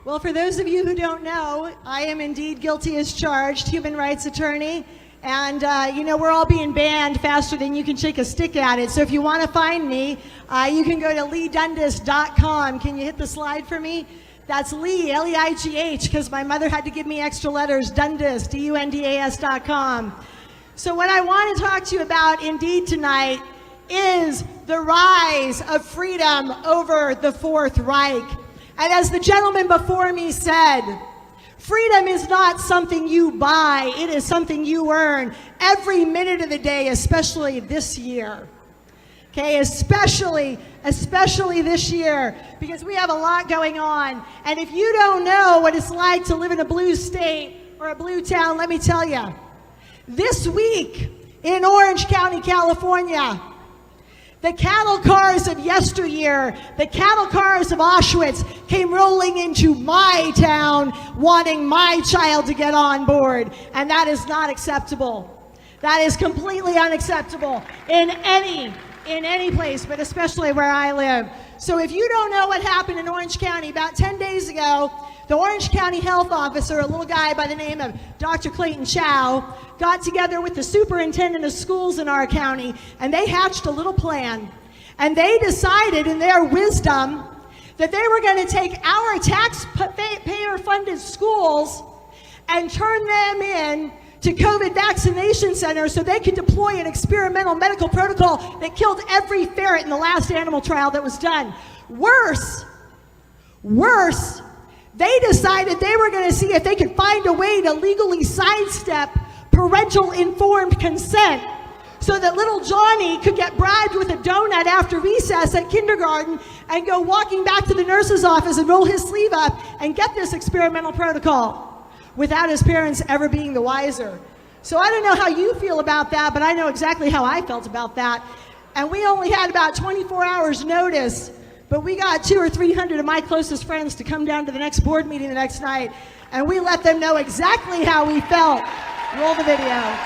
Well, for those of you who don't know, I am indeed guilty as charged, human rights attorney. And, you know, we're all being banned faster than you can shake a stick at it. So if you want to find me, you can go to leedundas.com. Can you hit the slide for me? That's Lee, L-E-I-G-H, because my mother had to give me extra letters, Dundas, D-U-N-D-A-S.com. So what I want to talk to you about indeed tonight is the rise of freedom over the Fourth Reich. And as the gentleman before me said, freedom is not something you buy, it is something you earn every minute of the day, especially this year. Okay, especially this year, because we have a lot going on. And if you don't know what it's like to live in a blue state or a blue town, let me tell you, this week in Orange County, California, the cattle cars of yesteryear, the cattle cars of Auschwitz came rolling into my town wanting my child to get on board. And that is not acceptable. That is completely unacceptable in any place, but especially where I live. So if you don't know what happened in Orange County, about 10 days ago, the Orange County health officer, a little guy by the name of Dr. Clayton Chow, got together with the superintendent of schools in our county, and they hatched a little plan. And they decided in their wisdom that they were going to take our taxpayer-funded schools and turn them in to COVID vaccination centers so they could deploy an experimental medical protocol that killed every ferret in the last animal trial that was done. Worse, they decided they were going to see if they could find a way to legally sidestep parental informed consent so that little Johnny could get bribed with a donut after recess at kindergarten and go walking back to the nurse's office and roll his sleeve up and get this experimental protocol without his parents ever being the wiser. So I don't know how you feel about that, but I know exactly how I felt about that. And we only had about 24 hours notice, but we got 200 or 300 of my closest friends to come down to the next board meeting the next night, and we let them know exactly how we felt. Roll the video.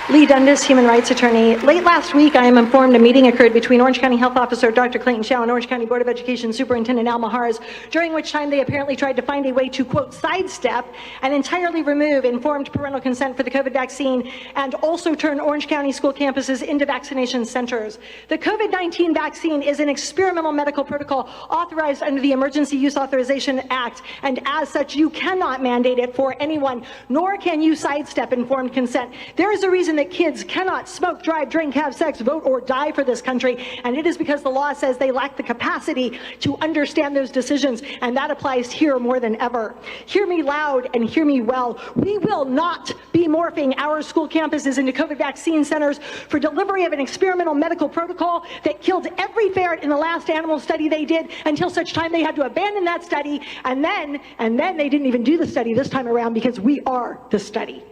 Lee Dundas, human rights attorney. Late last week, I am informed a meeting occurred between Orange County Health Officer Dr. Clayton Chow and Orange County Board of Education Superintendent Al Maharz, during which time they apparently tried to find a way to, quote, sidestep and entirely remove informed parental consent for the COVID vaccine and also turn Orange County school campuses into vaccination centers. The COVID-19 vaccine is an experimental medical protocol authorized under the Emergency Use Authorization Act, and as such, you cannot mandate it for anyone, nor can you sidestep informed consent. There is a reason that kids cannot smoke, drive, drink, have sex, vote, or die for this country, and it is because the law says they lack the capacity to understand those decisions, and that applies here more than ever. Hear me loud and hear me well. We will not be morphing our school campuses into COVID vaccine centers for delivery of an experimental medical protocol that killed every ferret in the last animal study they did until such time they had to abandon that study, and then they didn't even do the study this time around because we are the study.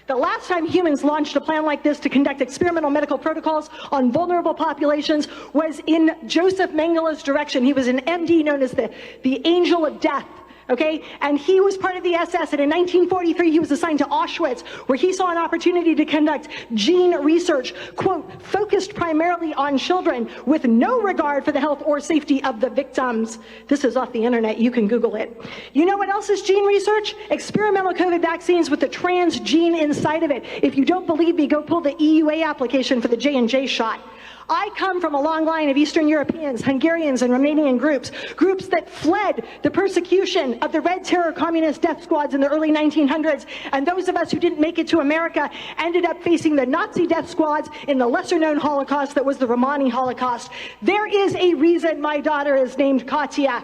The last time humans launched a plan like this to conduct experimental medical protocols on vulnerable populations was in Joseph Mengele's direction. He was an MD known as the Angel of Death. Okay, and he was part of the SS, and in 1943 he was assigned to Auschwitz, where he saw an opportunity to conduct gene research, quote, focused primarily on children with no regard for the health or safety of the victims. This is off the internet, you can Google it. You know what else is gene research? Experimental COVID vaccines with the trans gene inside of it. If you don't believe me, go pull the EUA application for the J&J shot. I come from a long line of Eastern Europeans, Hungarians, and Romanian groups that fled the persecution of the Red Terror communist death squads in the early 1900s, and those of us who didn't make it to America ended up facing the Nazi death squads in the lesser-known Holocaust that was the Romani Holocaust. There is a reason my daughter is named Katya.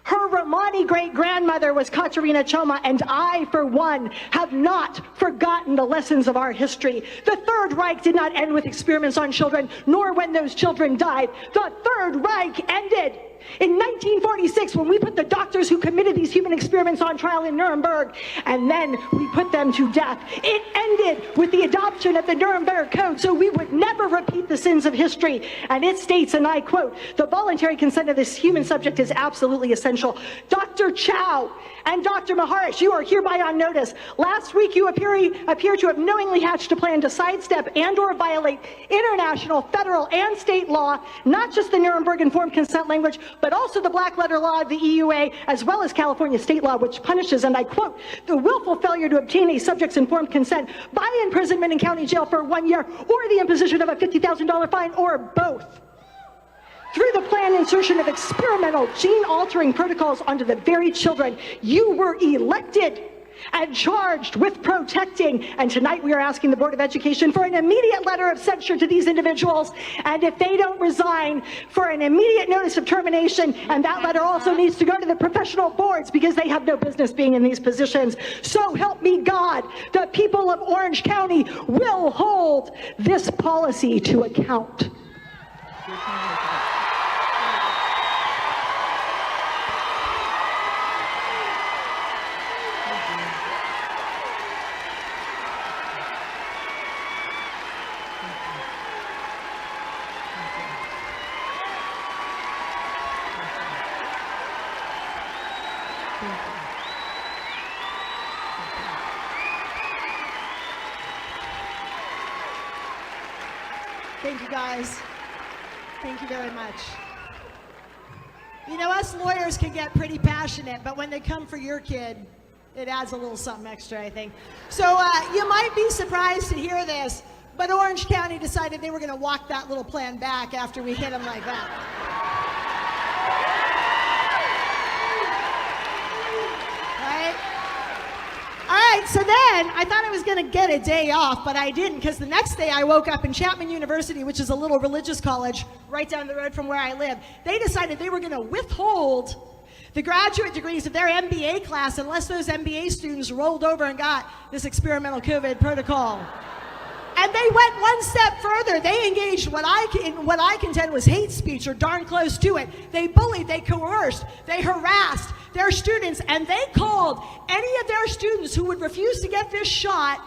Her Romani great-grandmother was Katerina Choma, and I, for one, have not forgotten the lessons of our history. The Third Reich did not end with experiments on children, nor when those children died. The Third Reich ended in 1946, when we put the doctors who committed these human experiments on trial in Nuremberg, and then we put them to death. It ended with the adoption of the Nuremberg Code, so we would never repeat the sins of history. And it states, and I quote, the voluntary consent of this human subject is absolutely essential. Dr. Chow and Dr. Maharsh, you are hereby on notice. Last week, you appear to have knowingly hatched a plan to sidestep and or violate international, federal, and state law, not just the Nuremberg informed consent language, but also the black letter law of the EUA, as well as California state law, which punishes, and I quote, the willful failure to obtain a subject's informed consent by imprisonment in county jail for 1 year, or the imposition of a $50,000 fine, or both. Through the planned insertion of experimental gene-altering protocols onto the very children you were elected and charged with protecting. And tonight we are asking the Board of Education for an immediate letter of censure to these individuals. And if they don't resign, for an immediate notice of termination. And that letter also needs to go to the professional boards because they have no business being in these positions. So help me God, the people of Orange County will hold this policy to account. Thank you, guys. Thank you very much. You know, us lawyers can get pretty passionate, but when they come for your kid, it adds a little something extra, I think. So you might be surprised to hear this, but Orange County decided they were going to walk that little plan back after we hit them like that. Right? All right, so then I thought I was going to get a day off, but I didn't, because the next day I woke up in Chapman University, which is a little religious college right down the road from where I live. They decided they were going to withhold the graduate degrees of their MBA class unless those MBA students rolled over and got this experimental COVID protocol. And they went one step further. They engaged what I contend was hate speech, or darn close to it. They bullied, they coerced, they harassed their students, and they called any of their students who would refuse to get this shot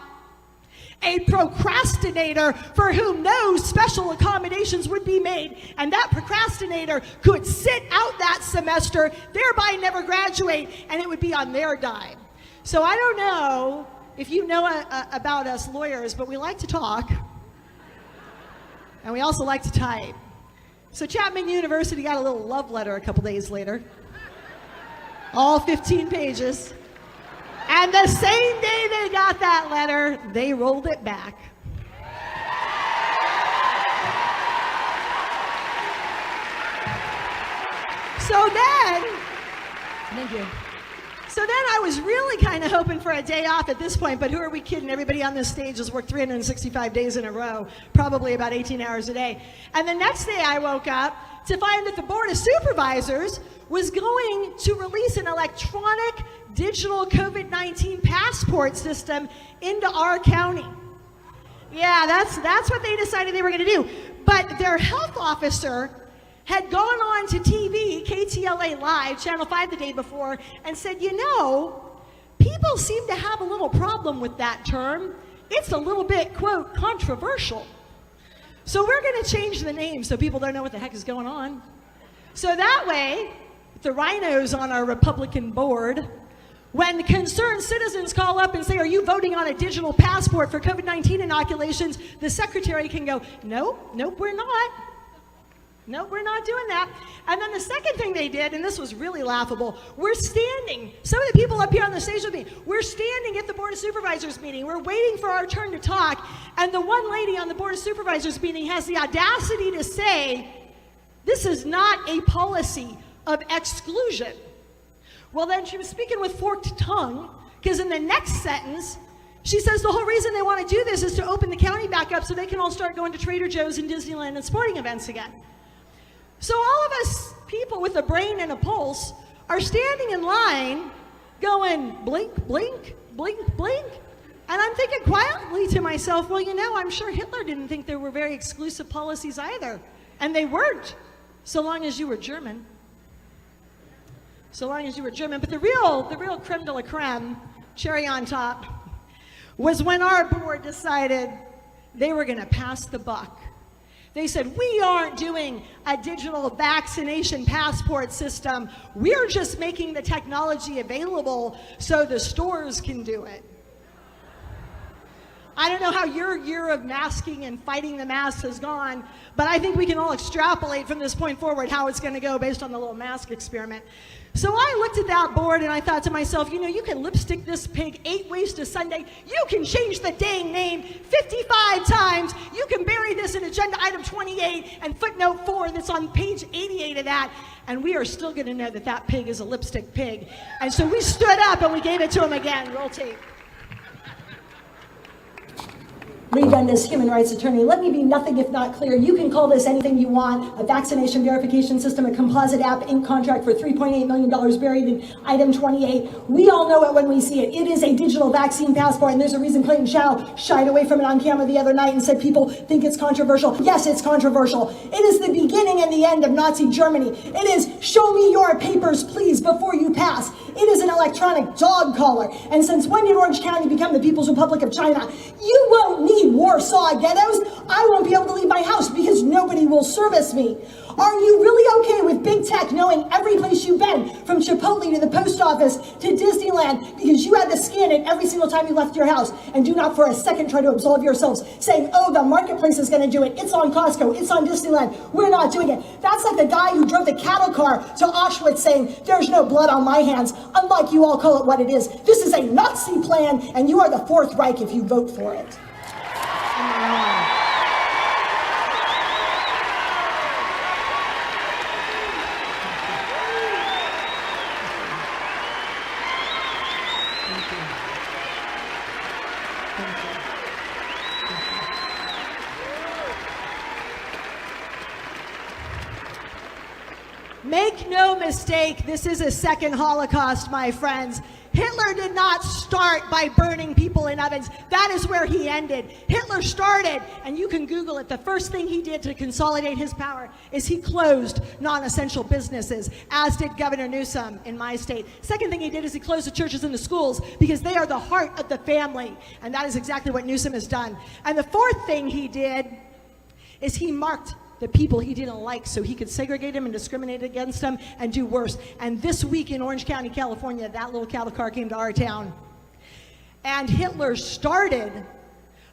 a procrastinator for whom no special accommodations would be made, and that procrastinator could sit out that semester, thereby never graduate, and it would be on their dime. So I don't know if you know about us lawyers, but we like to talk, and we also like to type. So Chapman University got a little love letter a couple days later, all 15 pages, and the same day they got that letter, they rolled it back. So then, thank you. So then I was really kind of hoping for a day off at this point, but who are we kidding? Everybody on this stage has worked 365 days in a row, probably about 18 hours a day. And the next day I woke up to find that the Board of Supervisors was going to release an electronic digital COVID-19 passport system into our county. Yeah, that's what they decided they were going to do. But their health officer had gone on to TV, KTLA Live, Channel 5 the day before, and said, you know, people seem to have a little problem with that term. It's a little bit, quote, controversial. So we're going to change the name so people don't know what the heck is going on. So that way, the rhinos on our Republican board, when concerned citizens call up and say, are you voting on a digital passport for COVID-19 inoculations, the secretary can go, nope, we're not. Nope, we're not doing that. And then the second thing they did, and this was really laughable, we're standing, some of the people up here on the stage with me, we're standing at the Board of Supervisors meeting, we're waiting for our turn to talk, and the one lady on the Board of Supervisors meeting has the audacity to say, this is not a policy of exclusion. Well, then she was speaking with forked tongue, because in the next sentence, she says the whole reason they want to do this is to open the county back up so they can all start going to Trader Joe's and Disneyland and sporting events again. So all of us people with a brain and a pulse are standing in line going blink, blink, blink, blink. And I'm thinking quietly to myself, well, you know, I'm sure Hitler didn't think there were very exclusive policies either. And they weren't, so long as you were German. So long as you were German. But the real creme de la creme, cherry on top, was when our board decided they were going to pass the buck. They said, we aren't doing a digital vaccination passport system. We're just making the technology available so the stores can do it. I don't know how your year of masking and fighting the masks has gone, but I think we can all extrapolate from this point forward how it's going to go based on the little mask experiment. So I looked at that board and I thought to myself, you know, you can lipstick this pig 8 ways to Sunday. You can change the dang name 55 times. You can bury this in agenda item 28 and footnote 4 that's on page 88 of that. And we are still going to know that that pig is a lipstick pig. And so we stood up and we gave it to him again. Roll tape. Lee Dundas, human rights attorney. Let me be nothing if not clear. You can call this anything you want, a vaccination verification system, a composite app, ink contract for $3.8 million buried in item 28. We all know it when we see it. It is a digital vaccine passport, and there's a reason Clayton Xiao shied away from it on camera the other night and said people think it's controversial. Yes, it's controversial. It is the beginning and the end of Nazi Germany. It is show me your papers, please, before you pass. It is an electronic dog collar. And since when did Orange County become the People's Republic of China? You won't need Warsaw ghettos. I won't be able to leave my house because nobody will service me. Are you really okay with big tech knowing every place you've been, from Chipotle to the post office to Disneyland, because you had to scan it every single time you left your house, and do not for a second try to absolve yourselves, saying, oh, the marketplace is going to do it. It's on Costco. It's on Disneyland. We're not doing it. That's like the guy who drove the cattle car to Auschwitz saying, there's no blood on my hands, unlike you all call it what it is. This is a Nazi plan, and you are the Fourth Reich if you vote for it. Make no mistake, this is a second Holocaust, my friends. Hitler did not start by burning people in ovens. That is where he ended. Hitler started, and you can Google it, the first thing he did to consolidate his power is he closed non-essential businesses, as did Governor Newsom in my state. Second thing he did is he closed the churches and the schools because they are the heart of the family, and that is exactly what Newsom has done. And the fourth thing he did is he marked the people he didn't like so he could segregate them and discriminate against them and do worse. And this week in Orange County, California, that little cattle car came to our town. And Hitler started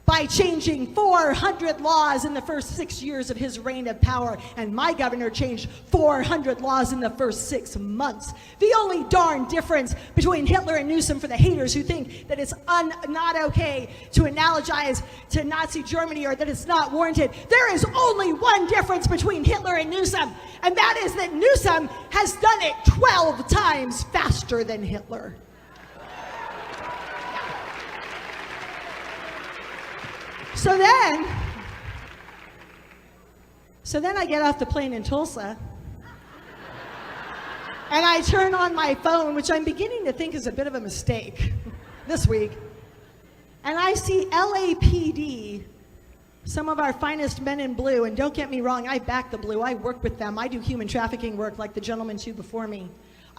by changing 400 laws in the first 6 years of his reign of power. And my governor changed 400 laws in the first 6 months. The only darn difference between Hitler and Newsom, for the haters who think that it's not okay to analogize to Nazi Germany or that it's not warranted, there is only one difference between Hitler and Newsom, and that is that Newsom has done it 12 times faster than Hitler. So then I get off the plane in Tulsa, and I turn on my phone, which I'm beginning to think is a bit of a mistake this week, and I see LAPD, some of our finest men in blue, and don't get me wrong, I back the blue, I work with them, I do human trafficking work like the gentleman two before me.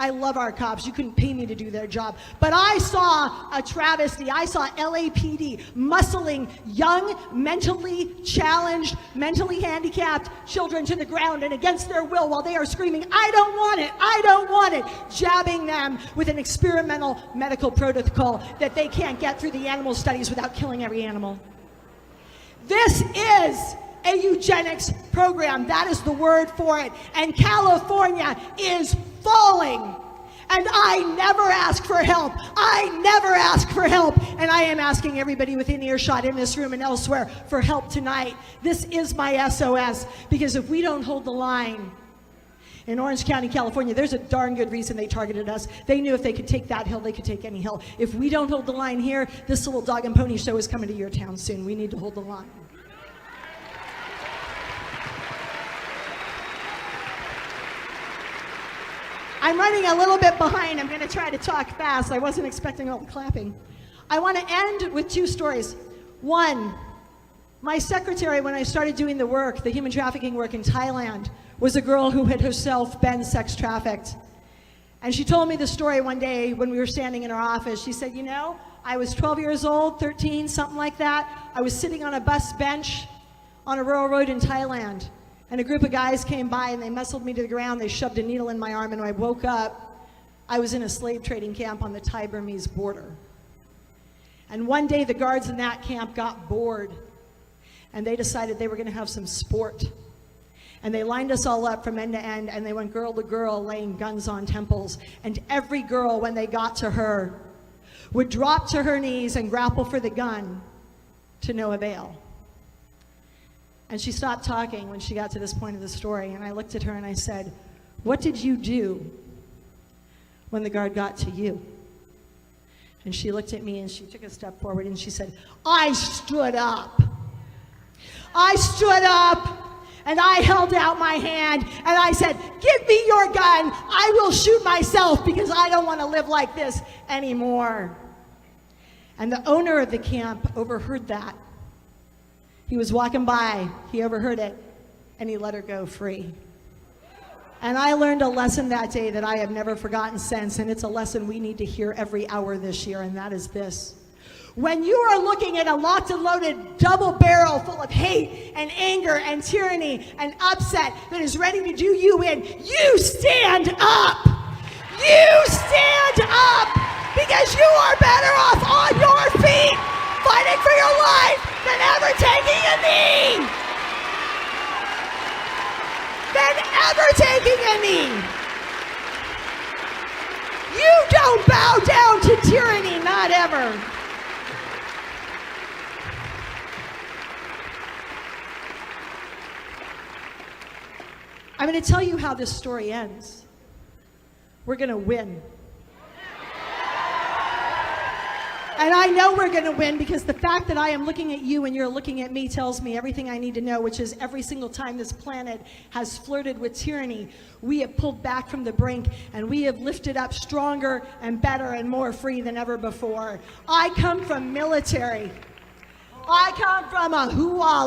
I love our cops. You couldn't pay me to do their job. But I saw a travesty. I saw LAPD muscling young, mentally challenged, mentally handicapped children to the ground and against their will while they are screaming, I don't want it, I don't want it, jabbing them with an experimental medical protocol that they can't get through the animal studies without killing every animal. This is a eugenics program. That is the word for it. And California is falling. And I never ask for help. I never ask for help. And I am asking everybody within earshot in this room and elsewhere for help tonight. This is my SOS, because if we don't hold the line in Orange County, California, there's a darn good reason they targeted us. They knew if they could take that hill, they could take any hill. If we don't hold the line here, this little dog and pony show is coming to your town soon. We need to hold the line. I'm running a little bit behind. I'm going to try to talk fast. I wasn't expecting all the clapping. I want to end with 2 stories. One, my secretary, when I started doing the work, the human trafficking work in Thailand, was a girl who had herself been sex trafficked. And she told me the story one day when we were standing in her office. She said, you know, I was 12 years old, 13, something like that. I was sitting on a bus bench on a rural road in Thailand. And a group of guys came by and they muscled me to the ground. They shoved a needle in my arm, and when I woke up, I was in a slave trading camp on the Thai-Burmese border. And one day the guards in that camp got bored, and they decided they were going to have some sport. And they lined us all up from end to end, and they went girl to girl laying guns on temples. And every girl, when they got to her, would drop to her knees and grapple for the gun to no avail. And she stopped talking when she got to this point of the story, and I looked at her and I said, "What did you do when the guard got to you?" And she looked at me and she took a step forward and she said, "I stood up. I stood up and I held out my hand and I said, 'Give me your gun. I will shoot myself because I don't want to live like this anymore.'" And the owner of the camp overheard that. He was walking by, he overheard it, and he let her go free. And I learned a lesson that day that I have never forgotten since, and it's a lesson we need to hear every hour this year, and that is this. When you are looking at a locked and loaded double barrel full of hate and anger and tyranny and upset that is ready to do you in, you stand up. You stand up, because you are better off on your feet fighting for your life than ever taking a knee. Than ever taking a knee. You don't bow down to tyranny, not ever. I'm going to tell you how this story ends. We're going to win. And I know we're going to win because the fact that I am looking at you and you're looking at me tells me everything I need to know, which is every single time this planet has flirted with tyranny, we have pulled back from the brink and we have lifted up stronger and better and more free than ever before. I come from military. I come from a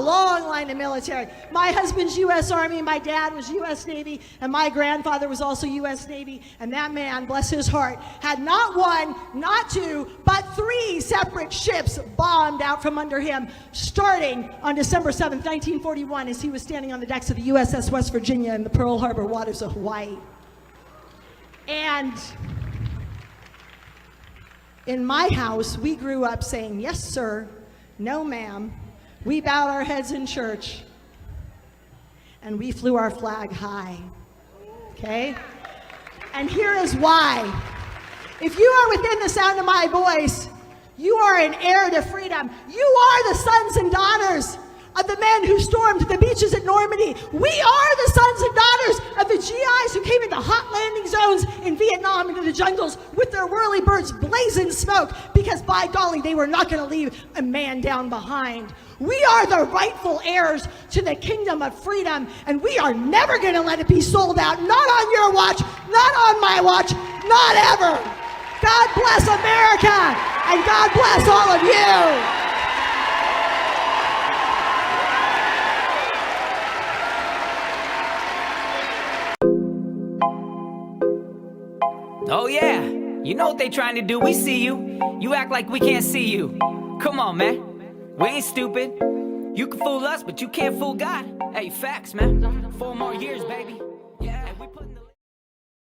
long line of military. My husband's U.S. Army, my dad was U.S. Navy, and my grandfather was also U.S. Navy. And that man, bless his heart, had not one, not two, but 3 separate ships bombed out from under him, starting on December 7th, 1941, as he was standing on the decks of the USS West Virginia in the Pearl Harbor waters of Hawaii. And in my house, we grew up saying, "Yes, sir. No, ma'am." We bowed our heads in church and we flew our flag high. Okay? And here is why. If you are within the sound of my voice, you are an heir to freedom. You are the sons and daughters of the men who stormed the beaches at Normandy. We are the sons and daughters of the GIs who came into hot landing zones in Vietnam, into the jungles with their whirlybirds blazing smoke, because by golly, they were not going to leave a man down behind. We are the rightful heirs to the kingdom of freedom, and we are never going to let it be sold out. Not on your watch, not on my watch, not ever. God bless America, and God bless all of you. Oh yeah, you know what they trying to do, we see you. You act like we can't see you. Come on, man, we ain't stupid. You can fool us, but you can't fool God. Hey, facts, man. 4 more years, baby.